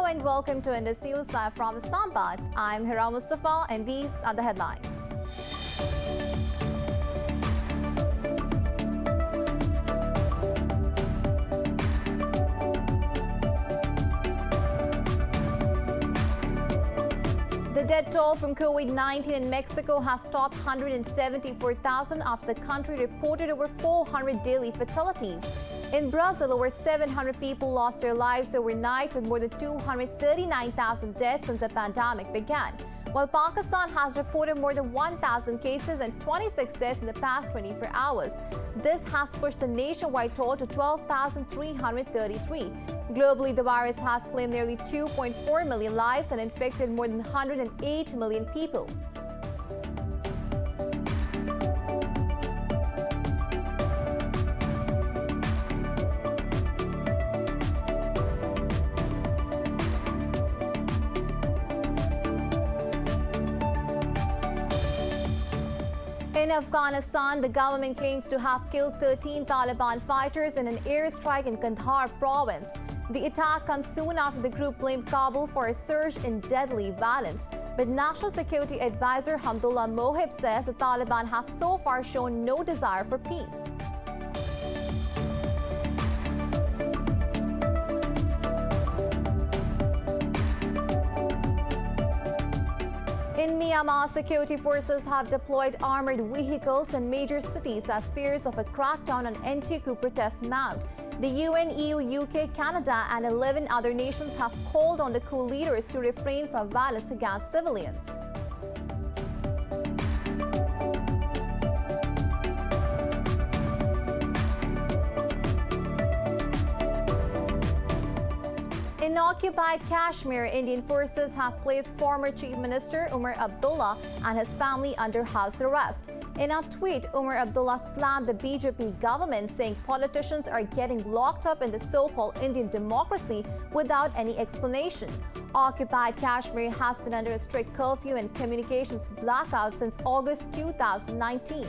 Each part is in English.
and welcome to Indus News live from Islamabad. I'm Hira Mustafa and these are the headlines. The death toll from COVID-19 in Mexico has topped 174,000 after the country reported over 400 daily fatalities. In Brazil, over 700 people lost their lives overnight, with more than 239,000 deaths since the pandemic began. While Pakistan has reported more than 1,000 cases and 26 deaths in the past 24 hours. This has pushed the nationwide toll to 12,333. Globally, the virus has claimed nearly 2.4 million lives and infected more than 108 million people. In Afghanistan, the government claims to have killed 13 Taliban fighters in an airstrike in Kandahar province. The attack comes soon after the group blamed Kabul for a surge in deadly violence. But National Security Advisor Hamdullah Mohib says the Taliban have so far shown no desire for peace. In Myanmar, security forces have deployed armored vehicles in major cities as fears of a crackdown on anti-coup protests mount. The UN, EU, UK, Canada and 11 other nations have called on the coup leaders to refrain from violence against civilians. In occupied Kashmir, Indian forces have placed former Chief Minister Umar Abdullah and his family under house arrest. In a tweet, Umar Abdullah slammed the BJP government, saying politicians are getting locked up in the so-called Indian democracy without any explanation. Occupied Kashmir has been under a strict curfew and communications blackout since August 2019.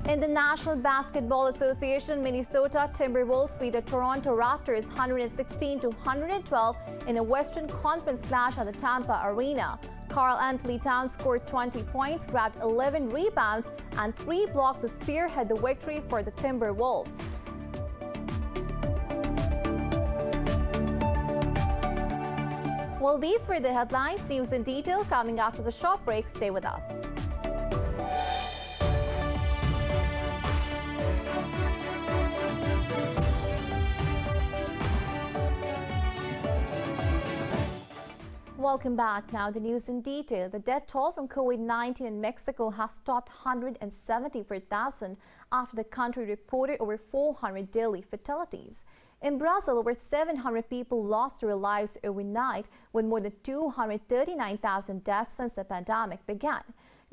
In the National Basketball Association, Minnesota Timberwolves beat the Toronto Raptors 116-112 in a Western Conference clash at the Tampa Arena. Karl Anthony Towns scored 20 points, grabbed 11 rebounds, and 3 blocks to spearhead the victory for the Timberwolves. Well, these were the headlines. News in detail coming after the short break. Stay with us. Welcome back. Now the news in detail. The death toll from COVID-19 in Mexico has topped 174,000 after the country reported over 400 daily fatalities. In Brazil, over 700 people lost their lives overnight, with more than 239,000 deaths since the pandemic began.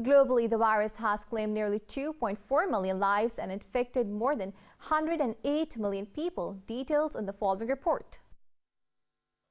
Globally, the virus has claimed nearly 2.4 million lives and infected more than 108 million people. Details in the following report.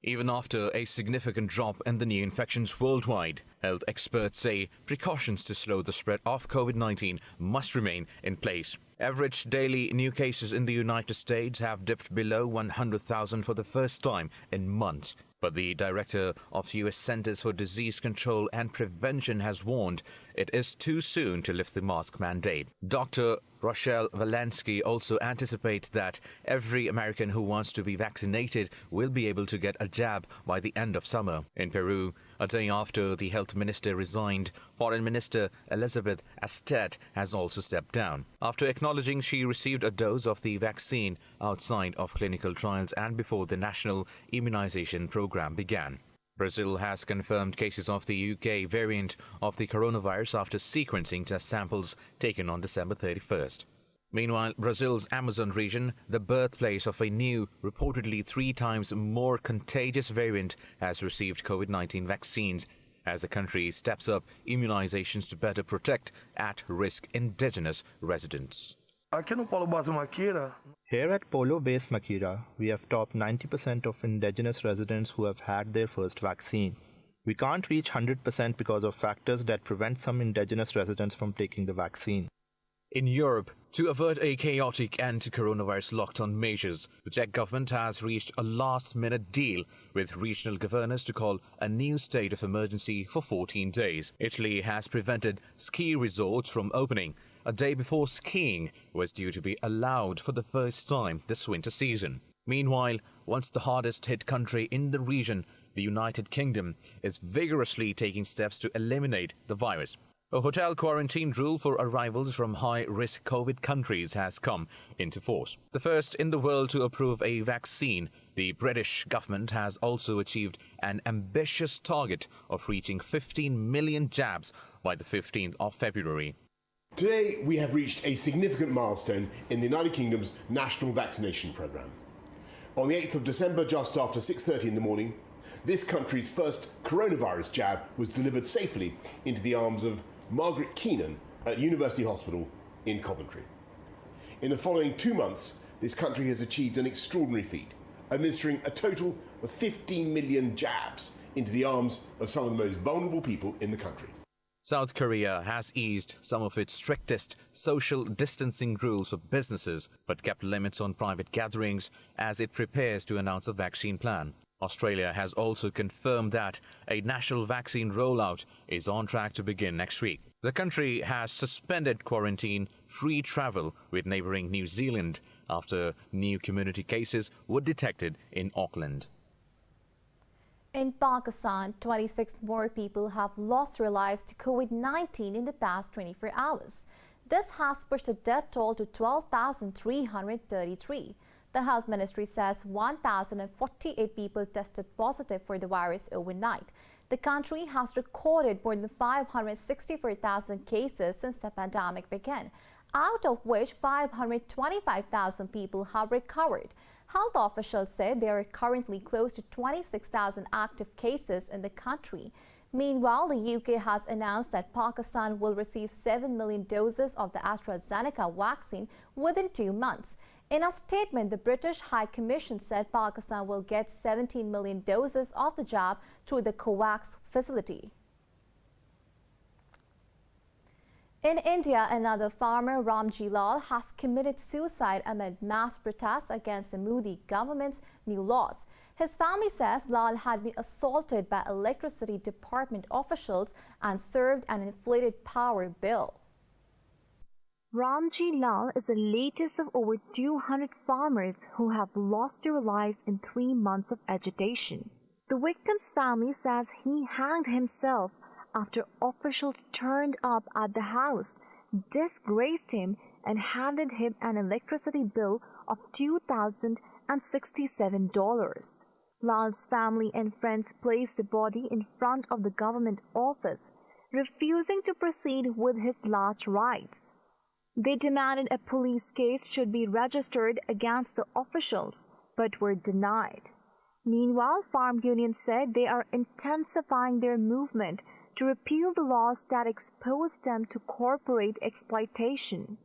Even after a significant drop in the new infections worldwide, health experts say precautions to slow the spread of COVID-19 must remain in place. Average daily new cases in the United States have dipped below 100,000 for the first time in months. But the director of U.S. Centers for Disease Control and Prevention has warned it is too soon to lift the mask mandate. Dr. Rochelle Walensky also anticipates that every American who wants to be vaccinated will be able to get a jab by the end of summer. In Peru, a day after the health minister resigned, Foreign Minister Elizabeth Astet has also stepped down, after acknowledging she received a dose of the vaccine outside of clinical trials and before the national immunization program began. Brazil has confirmed cases of the UK variant of the coronavirus after sequencing test samples taken on December 31st. Meanwhile, Brazil's Amazon region, the birthplace of a new, reportedly 3 times more contagious variant, has received COVID-19 vaccines as the country steps up immunizations to better protect at-risk indigenous residents. Here at Polo Base Makira, we have topped 90% of indigenous residents who have had their first vaccine. We can't reach 100% because of factors that prevent some indigenous residents from taking the vaccine. In Europe, To avert a chaotic anti-coronavirus lockdown measures, the Czech government has reached a last-minute deal with regional governors to call a new state of emergency for 14 days. Italy has prevented ski resorts from opening a day before skiing was due to be allowed for the first time this winter season. Meanwhile, once the hardest-hit country in the region, the United Kingdom, is vigorously taking steps to eliminate the virus. A hotel quarantine rule for arrivals from high-risk COVID countries has come into force. The first in the world to approve a vaccine, the British government has also achieved an ambitious target of reaching 15 million jabs by the 15th of February. Today, we have reached a significant milestone in the United Kingdom's national vaccination programme. On the 8th of December, just after 6:30 in the morning, this country's first coronavirus jab was delivered safely into the arms of Margaret Keenan at University Hospital in Coventry. In the following 2 months, this country has achieved an extraordinary feat, administering a total of 15 million jabs into the arms of some of the most vulnerable people in the country. South Korea has eased some of its strictest social distancing rules for businesses, but kept limits on private gatherings as it prepares to announce a vaccine plan. Australia has also confirmed that a national vaccine rollout is on track to begin next week. The country has suspended quarantine-free travel with neighbouring New Zealand after new community cases were detected in Auckland. In Pakistan, 26 more people have lost their lives to COVID-19 in the past 24 hours. This has pushed the death toll to 12,333. The Health Ministry says 1,048 people tested positive for the virus overnight. The country has recorded more than 564,000 cases since the pandemic began, out of which 525,000 people have recovered. Health officials said there are currently close to 26,000 active cases in the country. Meanwhile, the UK has announced that Pakistan will receive 7 million doses of the AstraZeneca vaccine within 2 months. In a statement, the British High Commission said Pakistan will get 17 million doses of the jab through the COVAX facility. In India, another farmer, Ramji Lal, has committed suicide amid mass protests against the Modi government's new laws. His family says Lal had been assaulted by electricity department officials and served an inflated power bill. Ramji Lal is the latest of over 200 farmers who have lost their lives in 3 months of agitation. The victim's family says he hanged himself after officials turned up at the house, disgraced him, and handed him an electricity bill of $2,067. Lal's family and friends placed the body in front of the government office, refusing to proceed with his last rites. They demanded a police case should be registered against the officials, but were denied. Meanwhile, farm unions said they are intensifying their movement to repeal the laws that expose them to corporate exploitation.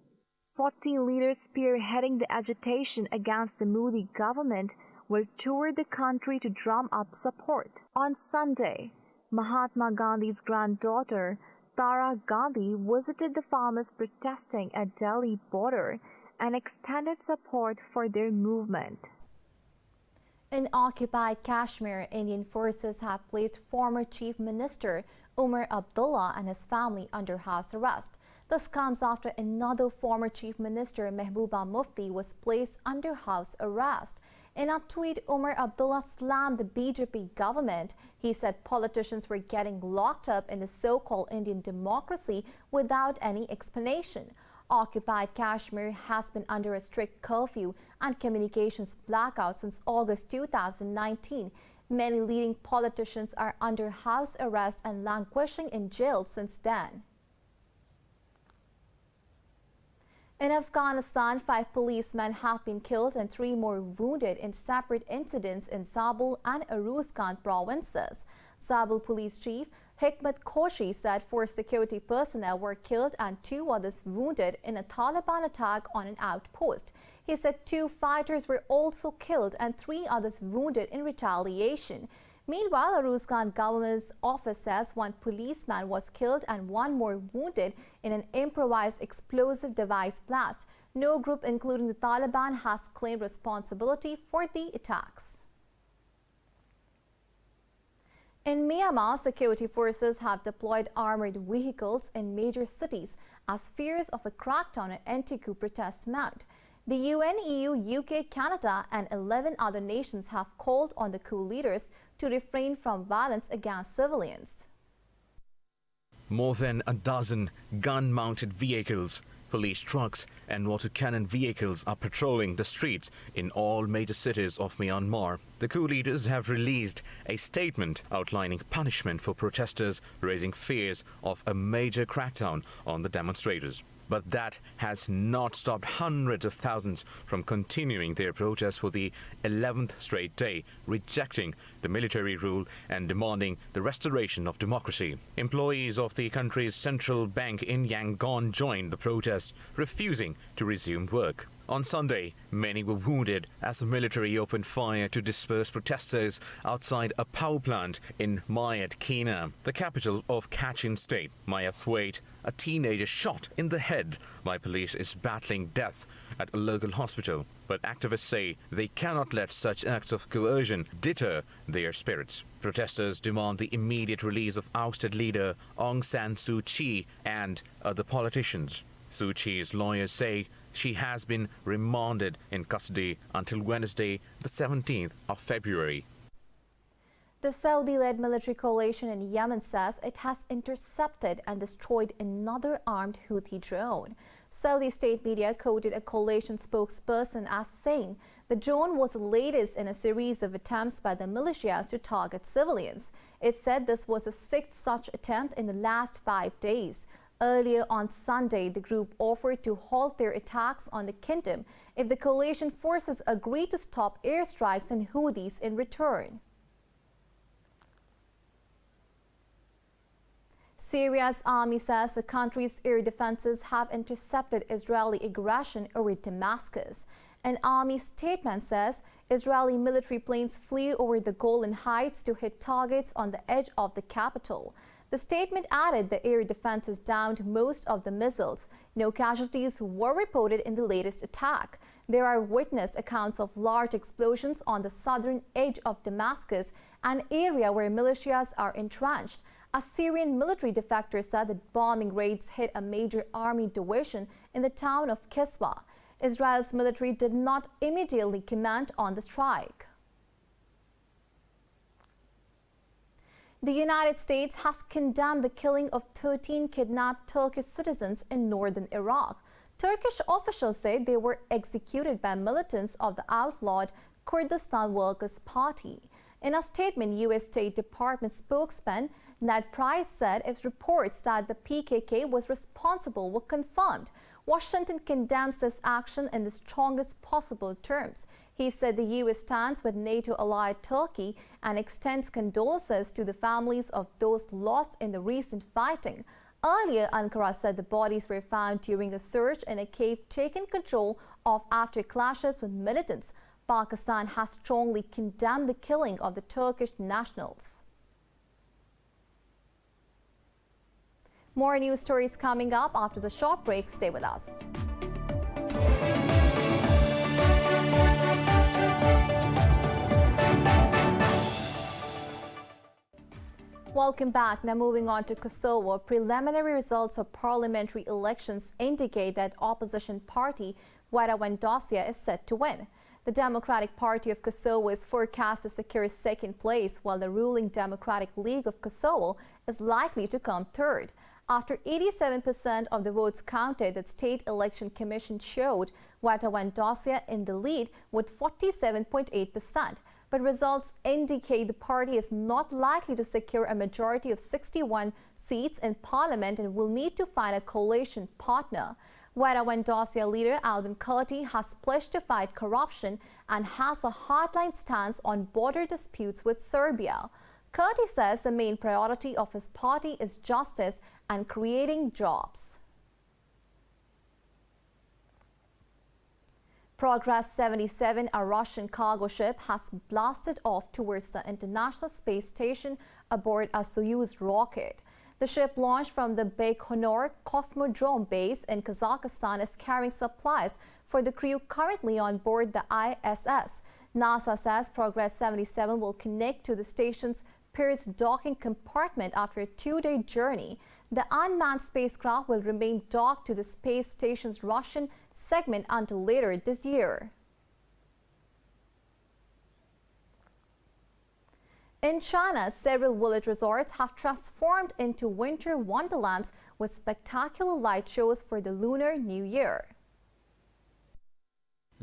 40 leaders spearheading the agitation against the Modi government will tour the country to drum up support. On Sunday, Mahatma Gandhi's granddaughter, Tara Gandhi, visited the farmers protesting at Delhi border and extended support for their movement. In occupied Kashmir, Indian forces have placed former Chief Minister Umar Abdullah and his family under house arrest. This comes after another former Chief Minister, Mehbooba Mufti, was placed under house arrest. In a tweet, Umar Abdullah slammed the BJP government. He said politicians were getting locked up in the so-called Indian democracy without any explanation. Occupied Kashmir has been under a strict curfew and communications blackout since August 2019. Many leading politicians are under house arrest and languishing in jail since then. In Afghanistan, 5 policemen have been killed and 3 more wounded in separate incidents in Zabul and Uruzgan provinces. Zabul Police Chief Hikmat Koshi said 4 security personnel were killed and 2 others wounded in a Taliban attack on an outpost. He said 2 fighters were also killed and 3 others wounded in retaliation. Meanwhile, Uruzgan government's office says 1 policeman was killed and 1 more wounded in an improvised explosive device blast No group, including the Taliban, has claimed responsibility for the attacks. In Myanmar, security forces have deployed armored vehicles in major cities as fears of a crackdown on anti-coup protests mount. The UN, EU, UK, Canada and 11 other nations have called on the coup leaders to refrain from violence against civilians. More than a dozen gun-mounted vehicles, police trucks and water cannon vehicles are patrolling the streets in all major cities of Myanmar. The coup leaders have released a statement outlining punishment for protesters, raising fears of a major crackdown on the demonstrators. But that has not stopped hundreds of thousands from continuing their protests for the 11th straight day, rejecting the military rule and demanding the restoration of democracy. Employees of the country's central bank in Yangon joined the protests, refusing to resume work. On Sunday, many were wounded as the military opened fire to disperse protesters outside a power plant in MYANMAR, the capital of Kachin State. THWARTED, a teenager shot in the head by police, is battling death at a local hospital. But activists say they cannot let such acts of coercion deter their spirits. Protesters demand the immediate release of ousted leader Aung San Suu Kyi and other politicians. Suu Kyi's lawyers say she has been remanded in custody until Wednesday, the 17th of February. The Saudi-led military coalition in Yemen says it has intercepted and destroyed another armed Houthi drone. Saudi state media quoted a coalition spokesperson as saying the drone was the latest in a series of attempts by the militias to target civilians. It said this was the sixth such attempt in the last 5 days. Earlier on Sunday, the group offered to halt their attacks on the kingdom if the coalition forces agree to stop airstrikes on Houthis in return. Syria's army says the country's air defenses have intercepted Israeli aggression over Damascus. An army statement says Israeli military planes flew over the Golan Heights to hit targets on the edge of the capital. The statement added the air defenses downed most of the missiles. No casualties were reported in the latest attack. There are witness accounts of large explosions on the southern edge of Damascus, an area where militias are entrenched. A Syrian military defector said that bombing raids hit a major army division in the town of Kiswa. Israel's military did not immediately comment on the strike. The United States has condemned the killing of 13 kidnapped Turkish citizens in northern Iraq. Turkish officials say they were executed by militants of the outlawed Kurdistan Workers' Party. In a statement, U.S. State Department spokesman Ned Price said if reports that the PKK was responsible were confirmed, Washington condemns this action in the strongest possible terms. He said the U.S. stands with NATO ally Turkey and extends condolences to the families of those lost in the recent fighting. Earlier, Ankara said the bodies were found during a search in a cave taken control of after clashes with militants. Pakistan has strongly condemned the killing of the Turkish nationals. More news stories coming up after the short break. Stay with us. Welcome back. Now moving on to Kosovo. Preliminary results of parliamentary elections indicate that opposition party Vara is set to win. The Democratic Party of Kosovo is forecast to secure second place, while the ruling Democratic League of Kosovo is likely to come third. After 87% of the votes counted, the State Election Commission showed Vara in the lead with 47.8%. But results indicate the party is not likely to secure a majority of 61 seats in parliament and will need to find a coalition partner. Vara leader Albin Kurti has pledged to fight corruption and has a hardline stance on border disputes with Serbia. Kurti says the main priority of his party is justice and creating jobs. Progress 77, a Russian cargo ship, has blasted off towards the International Space Station aboard a Soyuz rocket. The ship launched from the Baikonur Cosmodrome base in Kazakhstan is carrying supplies for the crew currently on board the ISS. NASA says Progress 77 will connect to the station's Pirs docking compartment after a 2-day journey. The unmanned spacecraft will remain docked to the space station's Russian segment until later this year. In China, several village resorts have transformed into winter wonderlands with spectacular light shows for the Lunar New Year.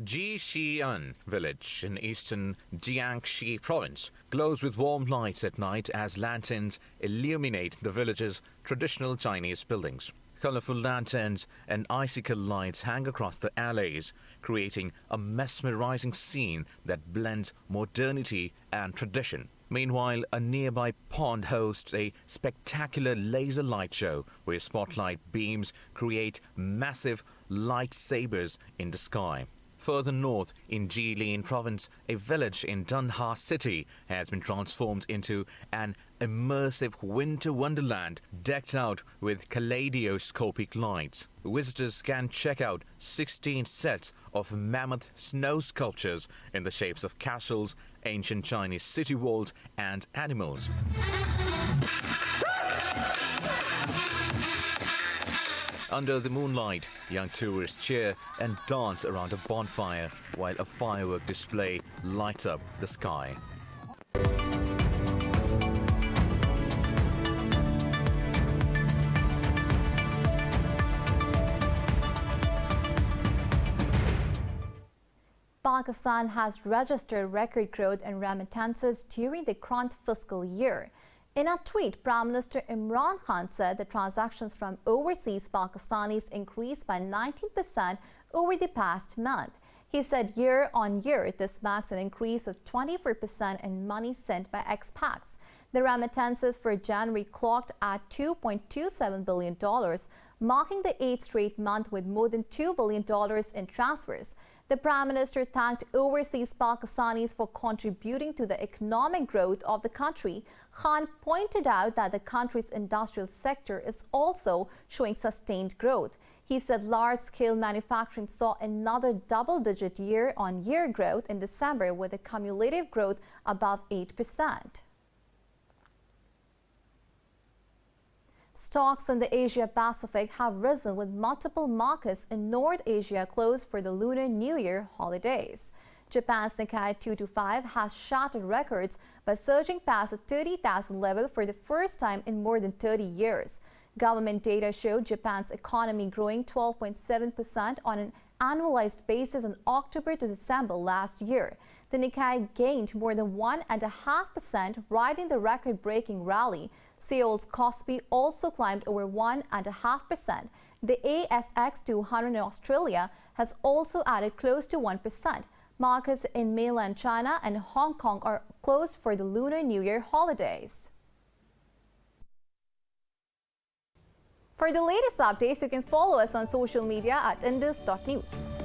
Jixian village in eastern Jiangxi province glows with warm lights at night as lanterns illuminate the village's traditional Chinese buildings. Colorful lanterns and icicle lights hang across the alleys, creating a mesmerizing scene that blends modernity and tradition. Meanwhile, a nearby pond hosts a spectacular laser light show where spotlight beams create massive lightsabers in the sky. Further north, in Jilin province, a village in Dunha city has been transformed into an immersive winter wonderland decked out with kaleidoscopic lights. Visitors can check out 16 sets of mammoth snow sculptures in the shapes of castles, ancient Chinese city walls, and animals. Under the moonlight, young tourists cheer and dance around a bonfire while a firework display lights up the sky. Pakistan has registered record growth in remittances during the current fiscal year. In a tweet, Prime Minister Imran Khan said the transactions from overseas Pakistanis increased by 19% over the past month. He said year on year, this marks an increase of 24% in money sent by expats. The remittances for January clocked at $2.27 billion, marking the 8th straight month with more than $2 billion in transfers. The Prime Minister thanked overseas Pakistanis for contributing to the economic growth of the country. Khan pointed out that the country's industrial sector is also showing sustained growth. He said large-scale manufacturing saw another double-digit year-on-year growth in December with a cumulative growth above 8%. Stocks in the Asia-Pacific have risen with multiple markets in North Asia closed for the Lunar New Year holidays. Japan's Nikkei 225 has shattered records by surging past the 30,000 level for the first time in more than 30 years. Government data showed Japan's economy growing 12.7% on an annualized basis in October to December last year. The Nikkei gained more than 1.5%, riding the record-breaking rally. Seoul's Kospi also climbed over 1.5%. The ASX 200 in Australia has also added close to 1%. Markets in mainland China and Hong Kong are closed for the Lunar New Year holidays. For the latest updates, you can follow us on social media at indus.news.